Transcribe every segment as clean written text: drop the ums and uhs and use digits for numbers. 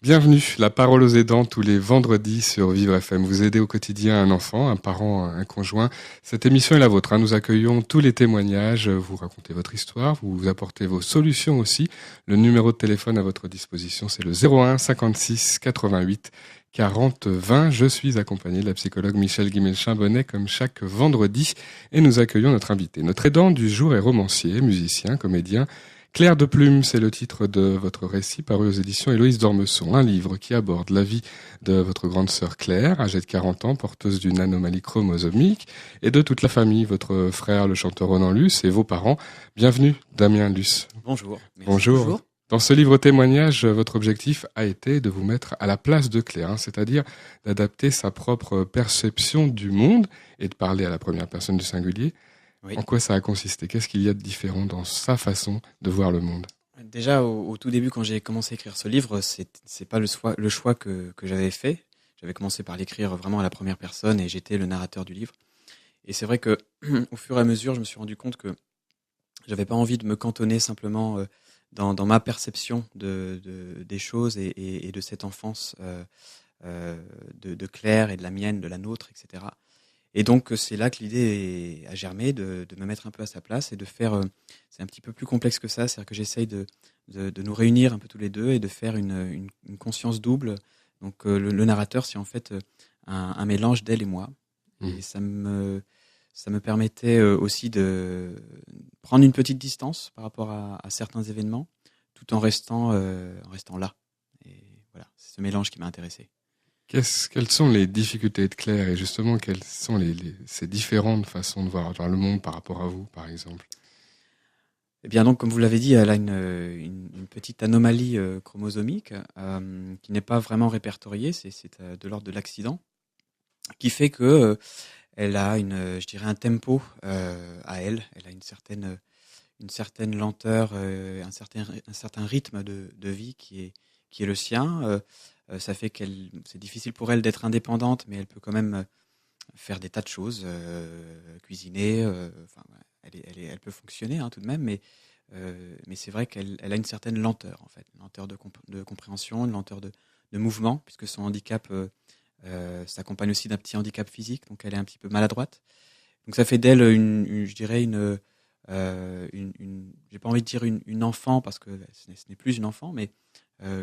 Bienvenue, la parole aux aidants tous les vendredis sur Vivre FM. Vous aidez au quotidien un enfant, un parent, un conjoint. Cette émission est la vôtre. Nous accueillons tous les témoignages. Vous racontez votre histoire, vous apportez vos solutions aussi. Le numéro de téléphone à votre disposition, c'est le 01 56 88 40 20. Je suis accompagné de la psychologue Michel Guimel-Chambonnet comme chaque vendredi et nous accueillons notre invité. Notre aidant du jour est romancier, musicien, comédien. Clair de plume, c'est le titre de votre récit paru aux éditions Héloïse d'Ormesson, un livre qui aborde la vie de votre grande sœur Claire, âgée de 40 ans, porteuse d'une anomalie chromosomique, et de toute la famille, votre frère le chanteur Ronan Luce et vos parents. Bienvenue Damien Luce. Bonjour. Merci. Bonjour. Dans ce livre témoignage, votre objectif a été de vous mettre à la place de Claire, c'est-à-dire d'adapter sa propre perception du monde et de parler à la première personne du singulier. Oui. En quoi ça a consisté? Qu'est-ce qu'il y a de différent dans sa façon de voir le monde? Déjà, au tout début, quand j'ai commencé à écrire ce livre, c'est pas le choix que j'avais fait. J'avais commencé par l'écrire vraiment à la première personne et j'étais le narrateur du livre. Et c'est vrai que, au fur et à mesure, je me suis rendu compte que j'avais pas envie de me cantonner simplement dans ma perception des choses et de cette enfance de Claire et de la mienne, de la nôtre, etc. Et donc, c'est là que l'idée a germé de me mettre un peu à sa place et de faire... c'est un petit peu plus complexe que ça, c'est-à-dire que j'essaye de nous réunir un peu tous les deux et de faire une conscience double. Donc, le narrateur, c'est en fait un mélange d'elle et moi. Et ça me permettait aussi de prendre une petite distance par rapport à certains événements, tout en restant là. Et voilà, c'est ce mélange qui m'a intéressé. Quelles sont les difficultés de Claire et justement quelles sont ces différentes façons de voir le monde par rapport à vous, par exemple? Eh bien donc, comme vous l'avez dit, elle a une petite anomalie chromosomique qui n'est pas vraiment répertoriée, c'est de l'ordre de l'accident, qui fait que elle a je dirais un tempo à elle. Elle a une certaine lenteur, un certain rythme de vie qui est le sien. Ça fait c'est difficile pour elle d'être indépendante, mais elle peut quand même faire des tas de choses, cuisiner. Elle peut fonctionner tout de même, mais c'est vrai qu'elle a une certaine lenteur en fait, une lenteur de compréhension, une lenteur de mouvement, puisque son handicap s'accompagne aussi d'un petit handicap physique, donc elle est un petit peu maladroite. Donc ça fait d'elle je dirais j'ai pas envie de dire une enfant parce que ce n'est plus une enfant, mais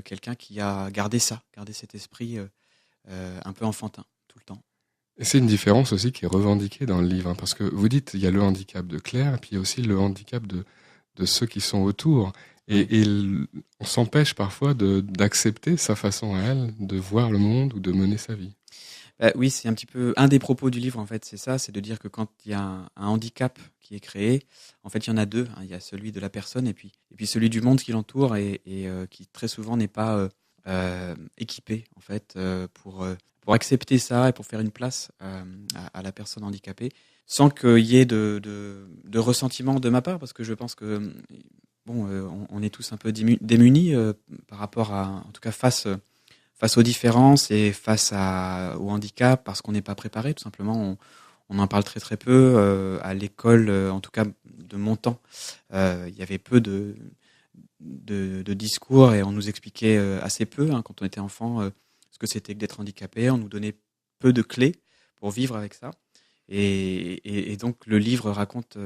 quelqu'un qui a gardé cet esprit un peu enfantin tout le temps. Et c'est une différence aussi qui est revendiquée dans le livre, parce que vous dites il y a le handicap de Claire, et puis il y a aussi le handicap de ceux qui sont autour. Et on s'empêche parfois d'accepter sa façon à elle de voir le monde ou de mener sa vie. Oui, c'est un petit peu un des propos du livre en fait, c'est ça, c'est de dire que quand il y a un handicap qui est créé, en fait il y en a deux, il y a celui de la personne et puis celui du monde qui l'entoure et qui très souvent n'est pas équipé en fait pour accepter ça et pour faire une place à la personne handicapée, sans qu'il y ait de ressentiment de ma part, parce que je pense que on est tous un peu démunis par rapport en tout cas face aux différences et face au handicap, parce qu'on n'est pas préparé, tout simplement. On en parle très très peu à l'école, en tout cas de mon temps. Il y avait peu de discours et on nous expliquait assez peu quand on était enfant ce que c'était que d'être handicapé. On nous donnait peu de clés pour vivre avec ça. Et donc le livre raconte,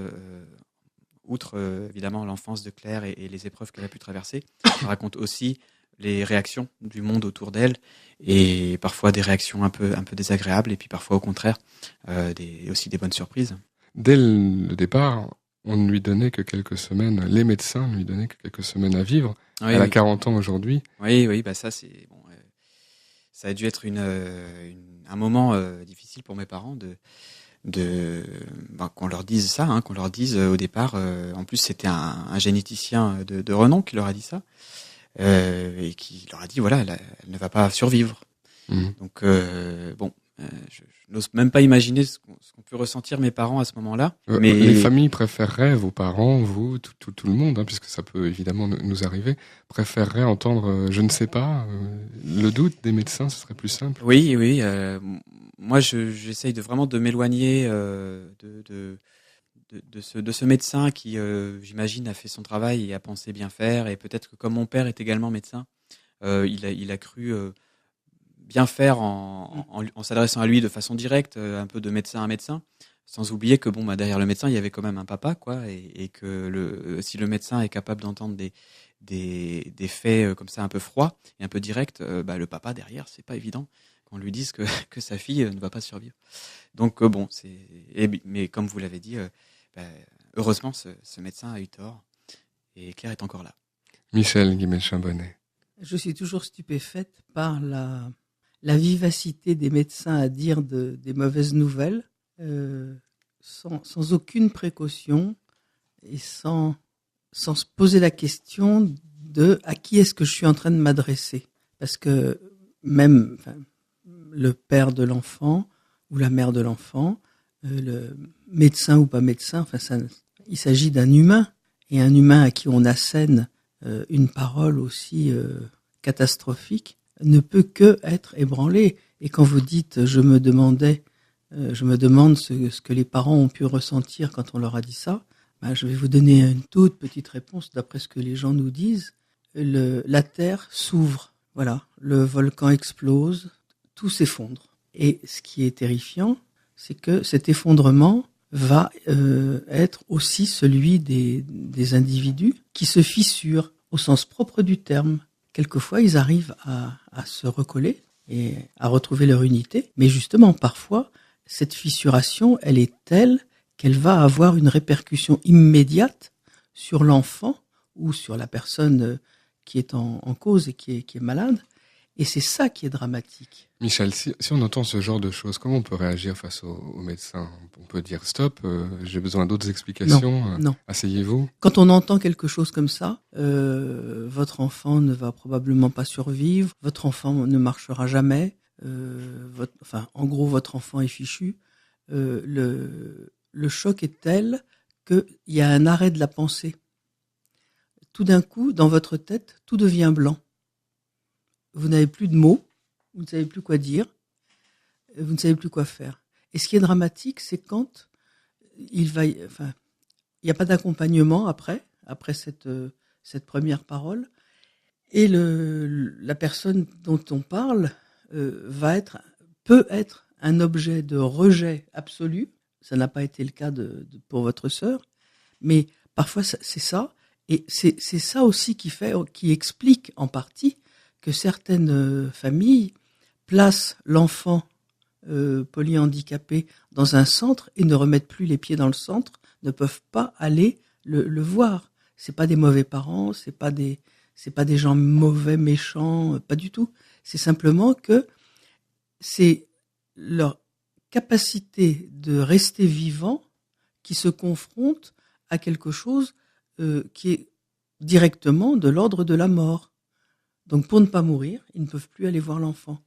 outre évidemment l'enfance de Claire et les épreuves qu'elle a pu traverser, raconte aussi les réactions du monde autour d'elle et parfois des réactions un peu désagréables et puis parfois au contraire aussi des bonnes surprises. Dès le départ, on ne lui donnait que quelques semaines, les médecins ne lui donnaient que quelques semaines à vivre. Oui, elle a 40 ans aujourd'hui. Oui, ça c'est bon. Ça a dû être un moment difficile pour mes parents qu'on leur dise ça, qu'on leur dise au départ. En plus, c'était un généticien de renom qui leur a dit ça. Et qui leur a dit voilà, elle ne va pas survivre. Donc je n'ose même pas imaginer ce qu'ont pu ressentir mes parents à ce moment-là. Mais les familles préféreraient, vos parents, vous, tout le monde, puisque ça peut évidemment nous arriver, préféreraient entendre je ne sais pas, le doute des médecins, ce serait plus simple. Oui. Moi, j'essaye vraiment de m'éloigner de ce médecin qui, j'imagine, a fait son travail et a pensé bien faire. Et peut-être que comme mon père est également médecin, Il a cru bien faire en s'adressant à lui de façon directe, un peu de médecin à médecin, sans oublier que derrière le médecin, il y avait quand même un papa, quoi, et que si le médecin est capable d'entendre des faits comme ça un peu froids et un peu directs, le papa derrière, c'est pas évident qu'on lui dise que, que sa fille ne va pas survivre. Donc mais comme vous l'avez dit, bah, heureusement ce médecin a eu tort et Claire est encore là. Michel Guimel-Chambonnet. Je suis toujours stupéfaite par la vivacité des médecins à dire des mauvaises nouvelles, sans aucune précaution et sans se poser la question de à qui est-ce que je suis en train de m'adresser. Parce que même le père de l'enfant ou la mère de l'enfant, le médecin ou pas médecin, il s'agit d'un humain, et un humain à qui on assène une parole aussi catastrophique ne peut que être ébranlé. Et quand vous dites je me demande ce que les parents ont pu ressentir quand on leur a dit ça, je vais vous donner une toute petite réponse d'après ce que les gens nous disent. La terre s'ouvre, voilà, le volcan explose, tout s'effondre. Et ce qui est terrifiant, c'est que cet effondrement va être aussi celui des individus qui se fissurent au sens propre du terme. Quelquefois, ils arrivent à se recoller et à retrouver leur unité. Mais justement, parfois, cette fissuration, elle est telle qu'elle va avoir une répercussion immédiate sur l'enfant ou sur la personne qui est en cause et qui est malade. Et c'est ça qui est dramatique. Michel, si on entend ce genre de choses, comment on peut réagir face aux médecins? On peut dire stop, j'ai besoin d'autres explications. Non. Asseyez-vous. Quand on entend quelque chose comme ça, votre enfant ne va probablement pas survivre, votre enfant ne marchera jamais, en gros votre enfant est fichu. Le choc est tel qu'il y a un arrêt de la pensée. Tout d'un coup, dans votre tête, tout devient blanc. Vous n'avez plus de mots, vous ne savez plus quoi dire, vous ne savez plus quoi faire. Et ce qui est dramatique, c'est quand il n'y a pas d'accompagnement après cette première parole, et la personne dont on parle peut être un objet de rejet absolu. Ça n'a pas été le cas pour votre sœur, mais parfois c'est ça, et c'est ça aussi qui explique en partie que certaines familles placent l'enfant polyhandicapé dans un centre et ne remettent plus les pieds dans le centre, ne peuvent pas aller le voir. C'est pas des mauvais parents, c'est pas des gens mauvais, méchants, pas du tout. C'est simplement que c'est leur capacité de rester vivant qui se confronte à quelque chose qui est directement de l'ordre de la mort. Donc pour ne pas mourir, ils ne peuvent plus aller voir l'enfant.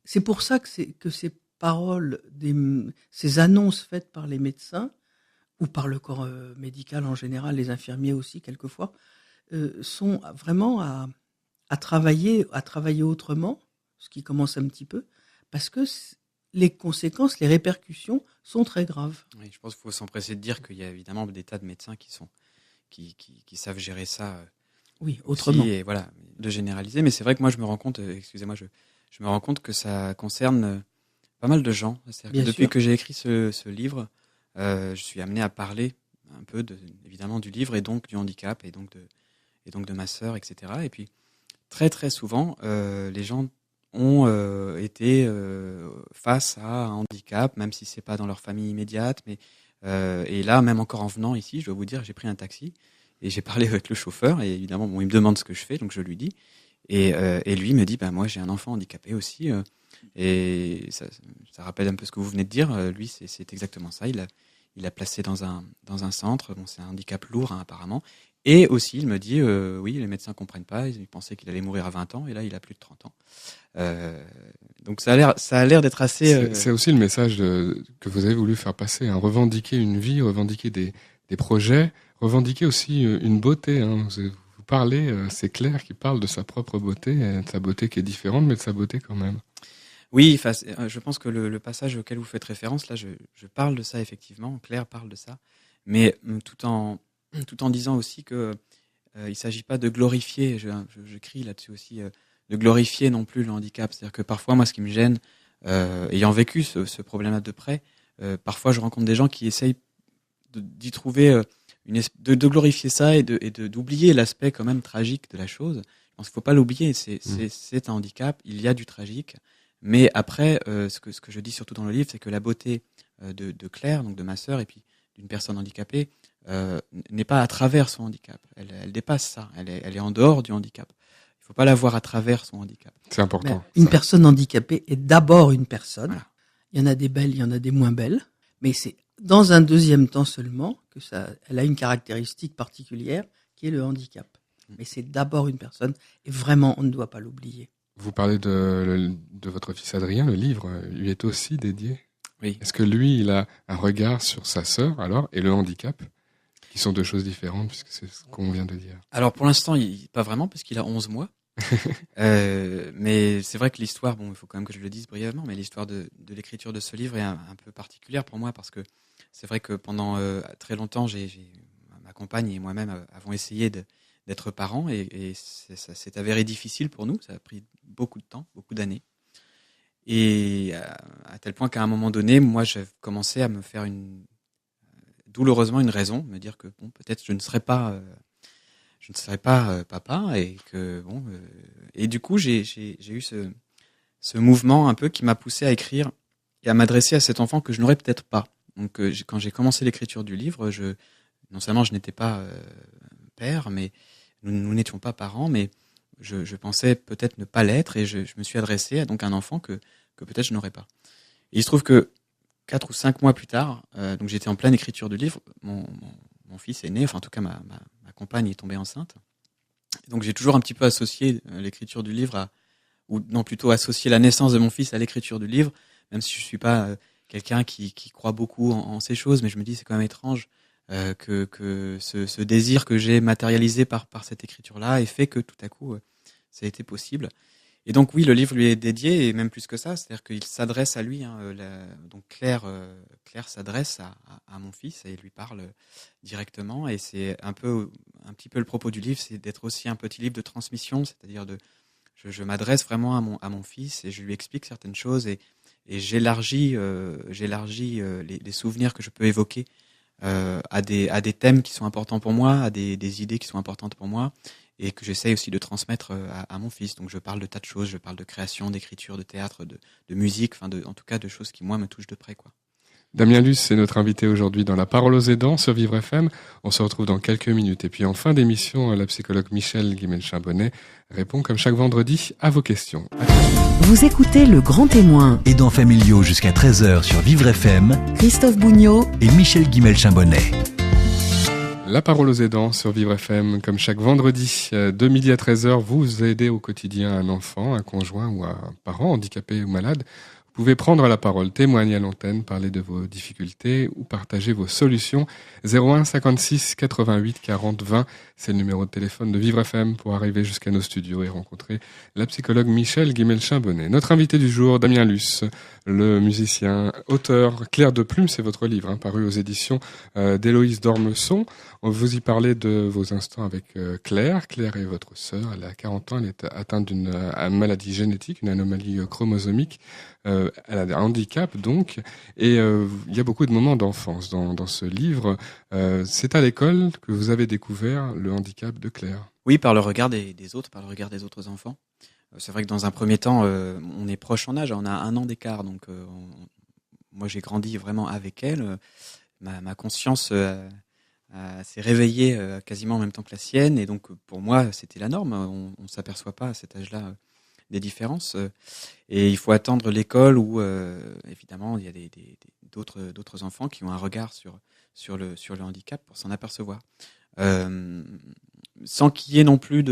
C'est pour ça que ces paroles, ces annonces faites par les médecins, ou par le corps médical en général, les infirmiers aussi quelquefois, sont vraiment à travailler autrement, ce qui commence un petit peu, parce que les conséquences, les répercussions sont très graves. Oui, je pense qu'il faut s'empresser de dire qu'il y a évidemment des tas de médecins qui savent gérer ça. Oui, autrement. Et voilà, de généraliser. Mais c'est vrai que moi, je me rends compte, je me rends compte que ça concerne pas mal de gens. C'est-à-dire que depuis que j'ai écrit ce livre, je suis amené à parler un peu évidemment du livre et donc du handicap et donc de ma sœur, etc. Et puis très très souvent, les gens ont été face à un handicap, même si c'est pas dans leur famille immédiate. Mais et là, même encore en venant ici, je dois vous dire, j'ai pris un taxi. Et j'ai parlé avec le chauffeur, et évidemment, il me demande ce que je fais, donc je lui dis. Et lui me dit, moi, j'ai un enfant handicapé aussi. Et ça rappelle un peu ce que vous venez de dire. Lui, c'est exactement ça. Il l'a placé dans un centre. Bon, c'est un handicap lourd, apparemment. Et aussi, il me dit, oui, les médecins comprennent pas. Ils pensaient qu'il allait mourir à 20 ans, et là, il a plus de 30 ans. Donc ça a l'air d'être assez... C'est aussi le message que vous avez voulu faire passer. Revendiquer une vie, revendiquer des projets, revendiquer aussi une beauté. Vous parlez, c'est Claire qui parle de sa propre beauté, de sa beauté qui est différente, mais de sa beauté quand même. Oui, je pense que le passage auquel vous faites référence, là, je parle de ça effectivement, Claire parle de ça, mais tout en disant aussi que il s'agit pas de glorifier, je crie là-dessus aussi, glorifier non plus le handicap. C'est-à-dire que parfois, moi, ce qui me gêne, ayant vécu ce problème-là de près, parfois je rencontre des gens qui essayent d'y trouver de glorifier ça et d'oublier l'aspect quand même tragique de la chose. Je pense qu'il faut pas l'oublier. C'est un handicap. Il y a du tragique. Mais après, ce que je dis surtout dans le livre, c'est que la beauté de Claire, donc de ma sœur, et puis d'une personne handicapée, n'est pas à travers son handicap. Elle dépasse ça. Elle est en dehors du handicap. Il faut pas la voir à travers son handicap. C'est important. Mais une personne handicapée est d'abord une personne. Voilà. Il y en a des belles, il y en a des moins belles. Mais c'est dans un deuxième temps seulement que elle a une caractéristique particulière qui est le handicap. Mais c'est d'abord une personne et vraiment, on ne doit pas l'oublier. Vous parlez de votre fils Adrien, le livre lui est aussi dédié. Oui. Est-ce que lui, il a un regard sur sa sœur alors et le handicap, qui sont deux choses différentes puisque c'est ce qu'on vient de dire? Alors pour l'instant, pas vraiment, parce qu'il a 11 mois. Mais c'est vrai que l'histoire, il faut quand même que je le dise brièvement, mais l'histoire de l'écriture de ce livre est un peu particulière pour moi, parce que c'est vrai que pendant très longtemps, ma compagne et moi-même avons essayé d'être parents, et ça s'est avéré difficile pour nous. Ça a pris beaucoup de temps, beaucoup d'années. Et à tel point qu'à un moment donné, moi, j'ai commencé à me faire douloureusement une raison, me dire que peut-être je ne serais pas papa, et que et du coup j'ai eu ce mouvement un peu qui m'a poussé à écrire et à m'adresser à cet enfant que je n'aurais peut-être pas. Donc quand j'ai commencé l'écriture du livre, non seulement je n'étais pas père, mais nous n'étions pas parents, mais je pensais peut-être ne pas l'être, et je me suis adressé à donc un enfant que peut-être je n'aurais pas. Et il se trouve que 4 ou 5 mois plus tard, donc j'étais en pleine écriture du livre, mon fils est né, enfin en tout cas ma compagne est tombée enceinte. Donc j'ai toujours un petit peu associé l'écriture du livre plutôt associé la naissance de mon fils à l'écriture du livre, même si je suis pas quelqu'un qui croit beaucoup en ces choses, mais je me dis c'est quand même étrange que ce désir que j'ai matérialisé par cette écriture-là ait fait que tout à coup ça a été possible. Et donc oui, le livre lui est dédié, et même plus que ça, c'est-à-dire qu'il s'adresse à lui. Donc Claire s'adresse à mon fils et lui parle directement, et c'est un petit peu le propos du livre, c'est d'être aussi un petit livre de transmission, c'est-à-dire je m'adresse vraiment à mon fils et je lui explique certaines choses, et j'élargis les souvenirs que je peux évoquer à des thèmes qui sont importants pour moi, à des idées qui sont importantes pour moi, et que j'essaye aussi de transmettre à mon fils. Donc je parle de tas de choses, je parle de création, d'écriture, de théâtre, de musique, en tout cas de choses qui moi me touchent de près, quoi. Damien Luce est notre invité aujourd'hui dans La Parole aux aidants sur Vivre FM. On se retrouve dans quelques minutes. Et puis en fin d'émission, la psychologue Michel Guimel-Chambonnet répond comme chaque vendredi à vos questions. Vous écoutez Le Grand Témoin. Aidants familiaux jusqu'à 13h sur Vivre FM. Christophe Bougnot et Michel Guimel-Chambonnet. La Parole aux aidants sur Vivre FM, comme chaque vendredi, de midi à 13h, vous aidez au quotidien un enfant, un conjoint ou un parent handicapé ou malade. Vous pouvez prendre la parole, témoigner à l'antenne, parler de vos difficultés ou partager vos solutions. 01 56 88 40 20, c'est le numéro de téléphone de Vivre FM pour arriver jusqu'à nos studios et rencontrer la psychologue Michel Guimel-Chambonnet. Notre invité du jour, Damien Luce, le musicien, auteur. Claire de Plume, c'est votre livre, paru aux éditions d'Héloïse d'Ormesson. Vous y parlez de vos instants avec Claire. Claire est votre sœur, elle a 40 ans, elle est atteinte d'une maladie génétique, une anomalie chromosomique. Elle a un handicap donc, et il y a beaucoup de moments d'enfance dans ce livre. C'est à l'école que vous avez découvert le handicap de Claire. Oui, par le regard des autres, par le regard des autres enfants. C'est vrai que dans un premier temps, on est proche en âge, on a 1 an d'écart, donc moi j'ai grandi vraiment avec elle. Ma conscience s'est réveillée quasiment en même temps que la sienne, et donc pour moi c'était la norme. On s'aperçoit pas à cet âge-là des différences, et il faut attendre l'école où évidemment il y a d'autres enfants qui ont un regard sur le handicap pour s'en apercevoir, sans qu'il y ait non plus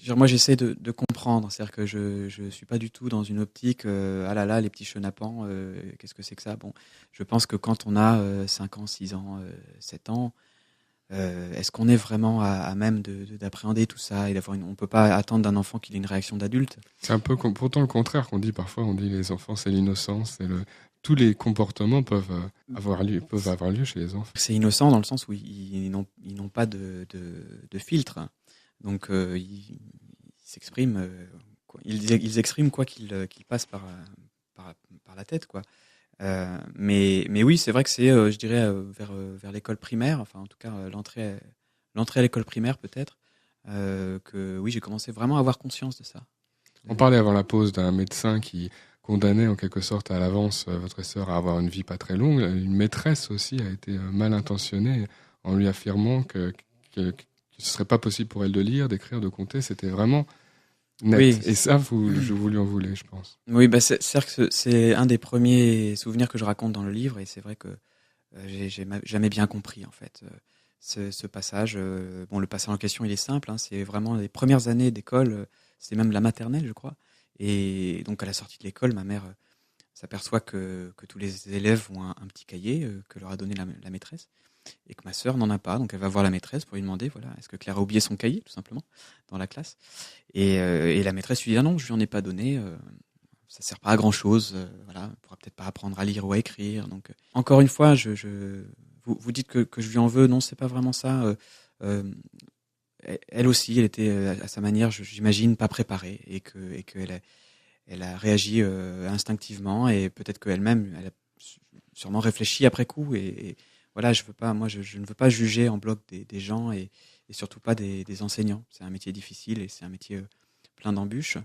moi j'essaie de comprendre, c'est-à-dire que je suis pas du tout dans une optique ah là là les petits chenapans, qu'est-ce que c'est que ça. Bon, je pense que quand on a 5 ans, 6 ans, 7 ans, est-ce qu'on est vraiment à même d'appréhender tout ça, et on peut pas attendre d'un enfant qu'il ait une réaction d'adulte. C'est un peu pourtant le contraire qu'on dit parfois. On dit les enfants c'est l'innocence, tous les comportements peuvent avoir lieu chez les enfants. C'est innocent dans le sens où ils n'ont pas de filtre, donc ils s'expriment ils expriment quoi qu'ils passent par la tête, quoi. Mais oui, c'est vrai que c'est, je dirais, vers l'école primaire, enfin en tout cas l'entrée à l'école primaire peut-être, que oui, j'ai commencé vraiment à avoir conscience de ça. On parlait avant la pause d'un médecin qui condamnait en quelque sorte à l'avance votre sœur à avoir une vie pas très longue. Une maîtresse aussi a été mal intentionnée en lui affirmant que ce serait pas possible pour elle de lire, d'écrire, de compter. C'était vraiment net. Oui. Et ça, vous lui en voulez, je pense. Oui, bah c'est un des premiers souvenirs que je raconte dans le livre, et c'est vrai que j'ai jamais bien compris en fait ce passage. Bon, le passage en question, il est simple, hein, c'est vraiment les premières années d'école, c'est même la maternelle, je crois. Et donc à la sortie de l'école, ma mère s'aperçoit que tous les élèves ont un petit cahier que leur a donné la maîtresse, et que ma sœur n'en a pas. Donc elle va voir la maîtresse pour lui demander, voilà, est-ce que Claire a oublié son cahier, tout simplement, dans la classe. Et la maîtresse lui dit, ah non, je lui en ai pas donné. Ça sert pas à grand chose. Voilà, elle pourra peut-être pas apprendre à lire ou à écrire. Donc encore une fois, vous dites que je lui en veux. Non, c'est pas vraiment ça. Elle aussi, elle était à sa manière, j'imagine, pas préparée, et qu'elle elle a réagi instinctivement, et peut-être qu'elle-même, elle a sûrement réfléchi après coup. Et voilà, je ne veux pas juger en bloc des gens, et surtout pas des enseignants. C'est un métier difficile, et c'est un métier plein d'embûches.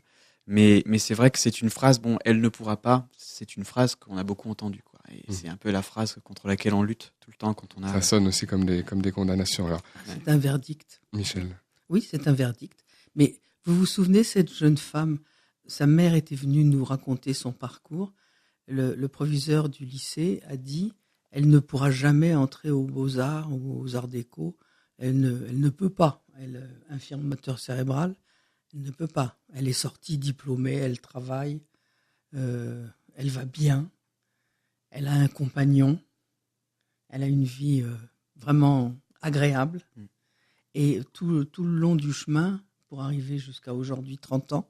Mais c'est vrai que c'est une phrase, bon, elle ne pourra pas, c'est une phrase qu'on a beaucoup entendue, quoi. Et c'est un peu la phrase contre laquelle on lutte tout le temps quand on a... Ça sonne aussi comme des condamnations. Alors, C'est un verdict. Michel. Oui, c'est un verdict. Mais vous vous souvenez, cette jeune femme, sa mère était venue nous raconter son parcours. Le proviseur du lycée a dit, elle ne pourra jamais entrer aux Beaux-Arts ou aux Arts Déco. Elle ne peut pas. Elle infirme moteur cérébral. Elle ne peut pas. Elle est sortie diplômée, elle travaille, elle va bien, elle a un compagnon, elle a une vie vraiment agréable. Et tout le long du chemin, pour arriver jusqu'à aujourd'hui, 30 ans,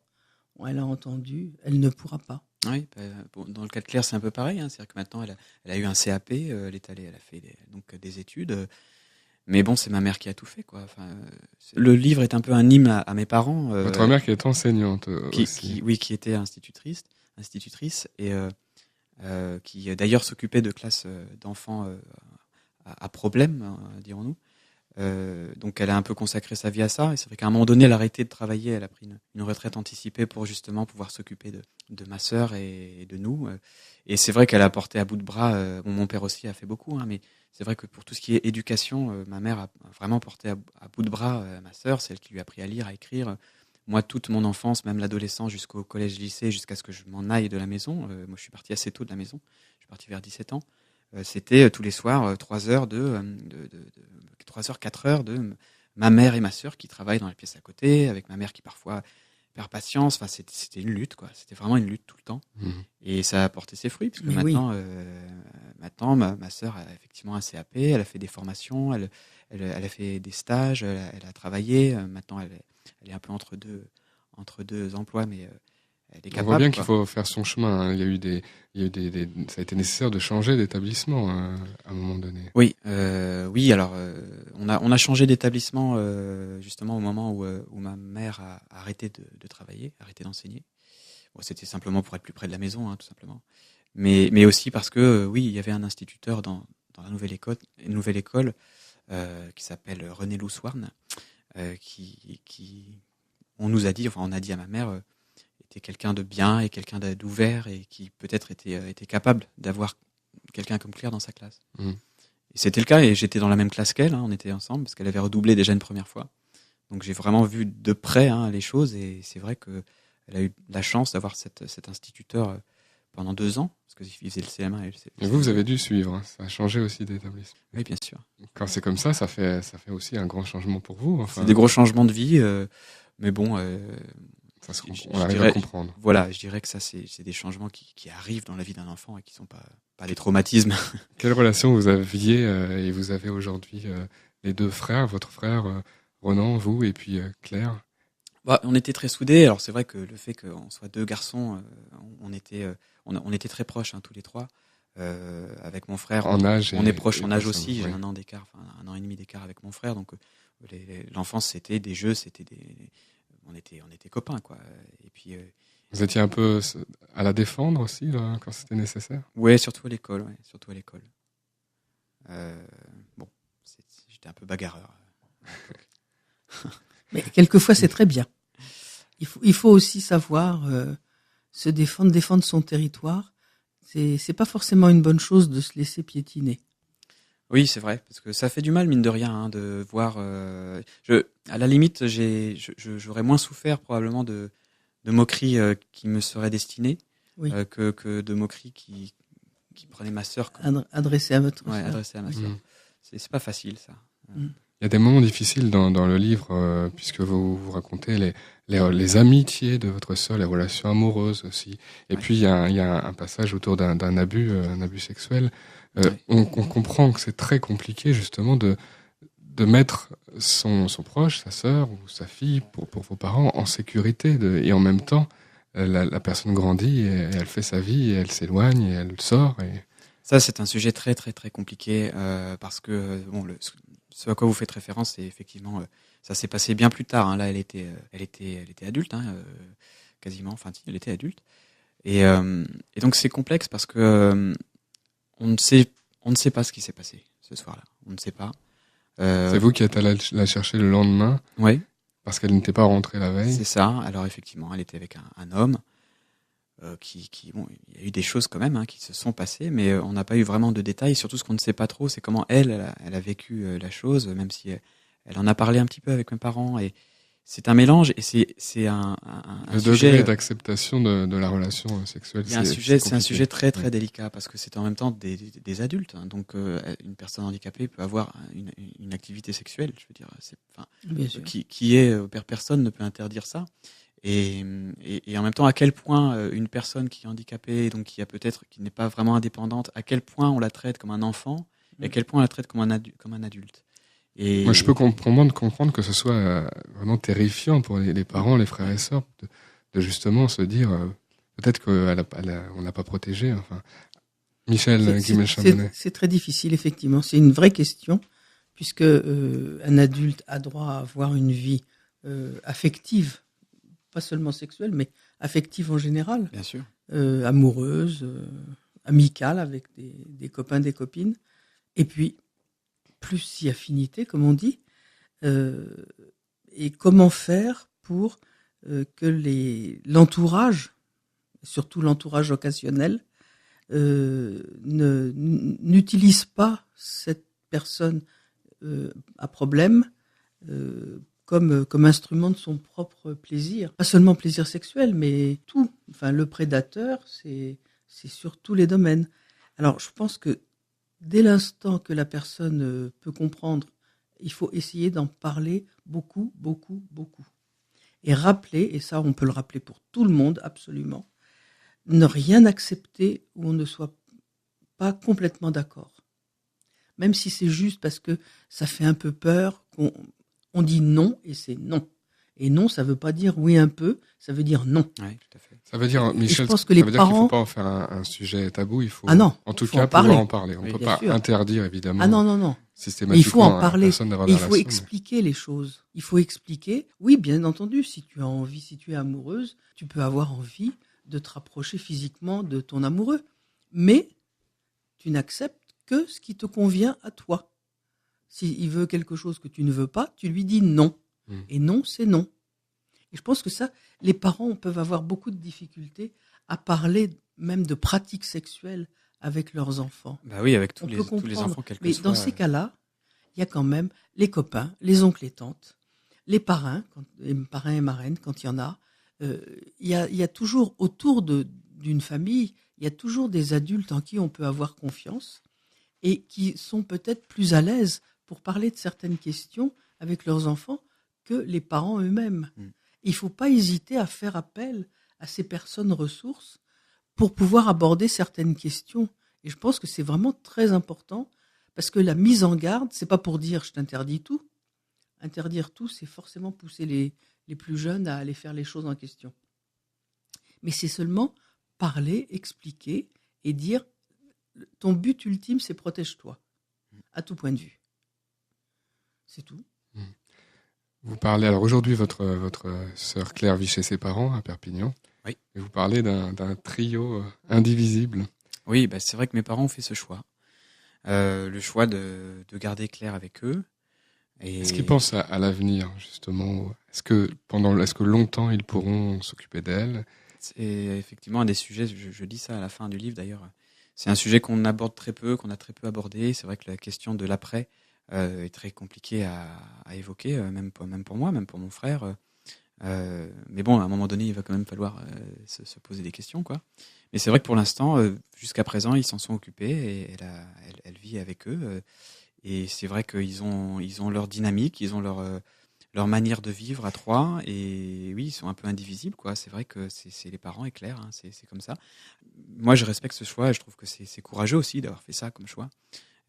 elle a entendu, elle ne pourra pas. Oui, dans le cas de Claire, c'est un peu pareil. Hein. C'est-à-dire que maintenant, elle a eu un CAP, elle est allée, elle a fait des études. Mais bon, c'est ma mère qui a tout fait, quoi. Enfin, le livre est un peu un hymne à mes parents. Votre mère qui est enseignante aussi. Qui était institutrice, et qui d'ailleurs s'occupait de classes d'enfants à problème, dirons-nous. Donc elle a un peu consacré sa vie à ça, et c'est vrai qu'à un moment donné elle a arrêté de travailler, elle a pris une retraite anticipée pour justement pouvoir s'occuper de ma sœur et de nous, et c'est vrai qu'elle a porté à bout de bras, mon père aussi a fait beaucoup, hein, mais c'est vrai que pour tout ce qui est éducation, ma mère a vraiment porté à bout de bras ma sœur, c'est elle qui lui a appris à lire, à écrire. Moi, toute mon enfance, même l'adolescence jusqu'au collège-lycée, jusqu'à ce que je m'en aille de la maison, moi je suis parti assez tôt de la maison, je suis parti vers 17 ans. C'était tous les soirs 3 heures 4 heures de ma mère et ma sœur qui travaillent dans la pièce à côté, avec ma mère qui parfois perd patience. Enfin, c'était une lutte, quoi. C'était vraiment une lutte tout le temps. Et ça a porté ses fruits, puisque maintenant, maintenant ma sœur a effectivement un CAP, elle a fait des formations, elle a fait des stages, elle a travaillé. Maintenant, elle est un peu entre deux emplois, mais elle est capable. On voit bien qu'il faut faire son chemin. Hein. Il y a eu ça a été nécessaire de changer d'établissement à un moment donné. Oui, alors on a changé d'établissement justement au moment où ma mère a arrêté de travailler, arrêté d'enseigner. Bon, c'était simplement pour être plus près de la maison, hein, tout simplement. Mais aussi parce que oui, il y avait un instituteur dans la nouvelle école qui s'appelle René Louswarn, qui on a dit à ma mère était quelqu'un de bien et quelqu'un d'ouvert, et qui peut-être était capable d'avoir quelqu'un comme Claire dans sa classe. Et c'était le cas, et j'étais dans la même classe qu'elle, hein, on était ensemble, parce qu'elle avait redoublé déjà une première fois. Donc j'ai vraiment vu de près les choses, et c'est vrai qu'elle a eu la chance d'avoir cet instituteur pendant 2 ans, parce qu'il faisait le CM1 et le CM2. Et vous avez dû suivre, hein. Ça a changé aussi d'établissement. Oui, bien sûr. Quand c'est comme ça fait aussi un grand changement pour vous. Enfin, c'est des gros changements de vie, mais bon... on arrive à comprendre. Voilà, je dirais que ça, c'est des changements qui arrivent dans la vie d'un enfant et qui sont pas des traumatismes. Quelle relation vous aviez et vous avez aujourd'hui les 2 frères, votre frère Ronan, vous, et puis Claire? On était très soudés. Alors c'est vrai que le fait qu'on soit 2 garçons, on était très proches, hein, tous les 3. Avec mon frère, en âge, on est proches en âge aussi. J'ai oui. 1 an d'écart, 1 an et demi d'écart avec mon frère. Donc l'enfance, c'était des jeux, c'était on était copains, quoi. Et puis, Vous étiez un peu à la défendre aussi, là, quand c'était nécessaire? ouais, surtout à l'école, ouais, surtout à l'école. Bon, j'étais un peu bagarreur. Mais quelquefois, c'est très bien. Il faut aussi savoir se défendre son territoire. C'est pas forcément une bonne chose de se laisser piétiner. Oui, c'est vrai, parce que ça fait du mal, mine de rien, hein, de voir. À la limite, j'aurais moins souffert probablement de moqueries qui me seraient destinées Oui. que de moqueries qui prenaient ma sœur. Quoi. Adressé à votre Ouais, sœur. adressées à ma sœur. Mmh. C'est pas facile, ça. Il y a des moments difficiles dans le livre, puisque vous racontez les amitiés de votre sœur, les relations amoureuses aussi. Et Ouais. puis, il y a un passage autour d'un abus sexuel. Ouais. On comprend que c'est très compliqué, justement, de mettre son proche, sa sœur ou sa fille, pour vos parents, en sécurité. Et en même temps, la personne grandit, et elle fait sa vie, et elle s'éloigne, et elle sort. Et... Ça, c'est un sujet très, très, très compliqué parce que bon, ce à quoi vous faites référence, c'est effectivement, ça s'est passé bien plus tard. Hein. Là, elle était adulte, hein, quasiment. Enfin, si, elle était adulte. Et donc, c'est complexe parce que on ne sait pas ce qui s'est passé ce soir-là. On ne sait pas. C'est vous qui êtes allé la chercher le lendemain, Ouais, parce qu'elle n'était pas rentrée la veille. c'est ça. Alors effectivement, elle était avec un homme bon, il y a eu des choses quand même hein, qui se sont passées, mais on n'a pas eu vraiment de détails. Surtout, ce qu'on ne sait pas trop, c'est comment elle a vécu la chose, même si elle en a parlé un petit peu avec mes parents. Et c'est un mélange, et c'est un Le sujet. degré d'acceptation de la relation sexuelle, Il y a c'est un sujet très très délicat parce que c'est en même temps des adultes. Hein, donc une personne handicapée peut avoir une activité sexuelle. Je veux dire, Bien sûr. personne ne peut interdire ça. Et en même temps, à quel point une personne qui est handicapée, donc qui n'est pas vraiment indépendante, à quel point on la traite comme un enfant, et à quel point on la traite comme un adulte. Et Moi, je peux comprendre que ce soit vraiment terrifiant pour les parents, les frères et sœurs, de justement se dire peut-être qu'on n'a pas protégé. Enfin, Michel Guimel-Chambonnet. C'est très difficile, effectivement. C'est une vraie question, puisque un adulte a droit à avoir une vie affective, pas seulement sexuelle, mais affective en général, bien sûr. amoureuse, amicale avec des copains, des copines, et puis plus si affinité, comme on dit. Et comment faire pour que l'entourage, surtout l'entourage occasionnel, n'utilise pas cette personne à problème comme instrument de son propre plaisir. Pas seulement plaisir sexuel, mais tout. Enfin, le prédateur, c'est sur tous les domaines. Alors, je pense que dès l'instant que la personne peut comprendre, il faut essayer d'en parler beaucoup, beaucoup, beaucoup. Et rappeler, et ça on peut le rappeler pour tout le monde, absolument, ne rien accepter où on ne soit pas complètement d'accord. Même si c'est juste parce que ça fait un peu peur, on dit non et c'est non. Et non, ça veut pas dire oui un peu, ça veut dire non. Oui, tout à fait. Ça veut dire, Michel, je pense que ça les veut dire qu'il ne parents... faut pas en faire un sujet tabou, il faut en tout faut cas en parler. pouvoir en parler. On ne Oui, peut bien pas sûr. interdire, évidemment, Non. systématiquement Mais il faut en à parler. personne d'avoir Et des il faut relations, expliquer les choses. Il faut expliquer. Oui, bien entendu, si tu as envie, si tu es amoureuse, tu peux avoir envie de te rapprocher physiquement de ton amoureux. Mais tu n'acceptes que ce qui te convient à toi. S'il veut quelque chose que tu ne veux pas, tu lui dis non. Et non, c'est non. Et je pense que ça, les parents peuvent avoir beaucoup de difficultés à parler même de pratiques sexuelles avec leurs enfants. Bah oui, avec tous On les peut comprendre. enfants, quel que Mais soit. dans ces cas-là, il y a quand même les copains, les oncles et tantes, les parrains et marraines, quand il y en a. Il y a toujours autour d'une famille, il y a toujours des adultes en qui on peut avoir confiance et qui sont peut-être plus à l'aise pour parler de certaines questions avec leurs enfants que les parents eux-mêmes. Il ne faut pas hésiter à faire appel à ces personnes ressources pour pouvoir aborder certaines questions. Et je pense que c'est vraiment très important parce que la mise en garde, c'est pas pour dire je t'interdis tout. Interdire tout, c'est forcément pousser les plus jeunes à aller faire les choses en question. Mais c'est seulement parler, expliquer et dire ton but ultime, c'est protège-toi, à tout point de vue. C'est tout. Vous parlez, alors aujourd'hui, votre sœur Claire vit chez ses parents à Perpignan. Oui. Et vous parlez d'un trio indivisible. Oui, c'est vrai que mes parents ont fait ce choix. Le choix de garder Claire avec eux. Et Est-ce qu'ils pensent à l'avenir, justement? Est-ce que longtemps ils pourront s'occuper d'elle? c'est effectivement un des sujets, je dis ça à la fin du livre d'ailleurs, c'est un sujet qu'on aborde très peu, qu'on a très peu abordé. C'est vrai que la question de l'après est très compliquée à évoquer, même pour moi, même pour mon frère. Mais bon, à un moment donné, il va quand même falloir se poser des questions, quoi. Mais c'est vrai que pour l'instant, jusqu'à présent, ils s'en sont occupés et elle vit avec eux. Et c'est vrai qu'ils ont leur dynamique, ils ont leur manière de vivre à trois. Et oui, ils sont un peu indivisibles, quoi. C'est vrai que c'est les parents et Claire, hein, c'est comme ça. Moi, je respecte ce choix et je trouve que c'est courageux aussi d'avoir fait ça comme choix.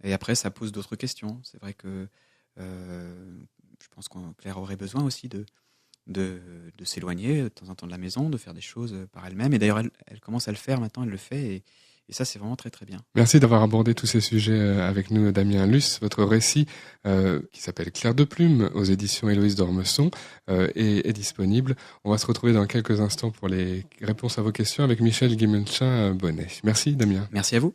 Et après, ça pose d'autres questions. C'est vrai que je pense que Claire aurait besoin aussi de s'éloigner de temps en temps de la maison, de faire des choses par elle-même. Et d'ailleurs, elle commence à le faire maintenant, elle le fait. Et ça, c'est vraiment très très bien. Merci d'avoir abordé tous ces sujets avec nous, Damien Luce. Votre récit, qui s'appelle Claire de Plume, aux éditions Héloïse d'Ormesson, est disponible. On va se retrouver dans quelques instants pour les réponses à vos questions avec Michel Guimelchin-Bonnet. Merci, Damien. Merci à vous.